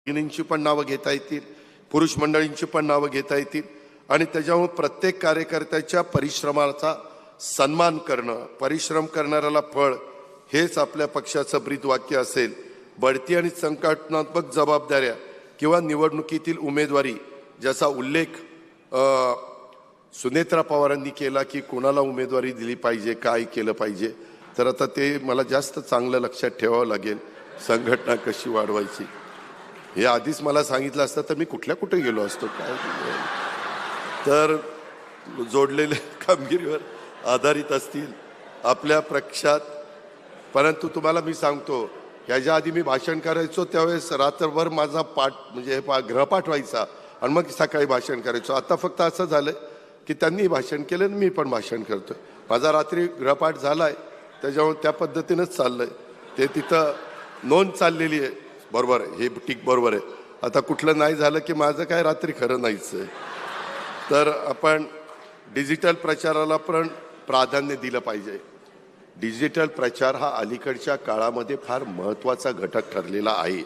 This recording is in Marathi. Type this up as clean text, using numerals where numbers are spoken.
भगिनींची पण नावं घेता येतील, पुरुष मंडळींची पण नावं घेता येतील आणि त्याच्यामुळे प्रत्येक कार्यकर्त्याच्या परिश्रमाचा सन्मान करणं, परिश्रम करणाऱ्याला फळ, हेच आपल्या पक्षाचं ब्रीदवाक्य असेल. बढती आणि संघटनात्मक जबाबदाऱ्या किंवा निवडणुकीतील उमेदवारी ज्याचा उल्लेख सुनेत्रा पवारांनी केला की कोणाला उमेदवारी दिली पाहिजे, काय केलं पाहिजे, तर आता ते मला जास्त चांगलं लक्षात ठेवावं लागेल. संघटना कशी वाढवायची हे आधीच मला सांगितलं असतं तर मी कुठे गेलो असतो. काय तर जोडलेल्या कामगिरीवर आधारित असतील आपल्या पक्षात. परंतु तुम्हाला मी सांगतो, ह्याच्या आधी मी भाषण करायचो त्यावेळेस रात्रभर माझा पाठ म्हणजे गृहपाठ व्हायचा आणि मग सकाळी भाषण करायचो. आता फक्त असं झालं की त्यांनी भाषण केलं आणि मी पण भाषण करतोय. माझा रात्री गृहपाठ झालाय, त्याच्यामुळे त्या पद्धतीनंच चाललंय. ते तिथं नोंद चाललेली आहे. बरोबर आहे, हे ठीक बरोबर आहे. आता कुठलं नाही झालं की माझं काय रात्री खरं नाहीच आहे. तर आपण डिजिटल प्रचाराला पण प्राधान्य दिलं पाहिजे. डिजिटल प्रचार हा अलीकडच्या काळामध्ये फार महत्त्वाचा घटक ठरलेला आहे.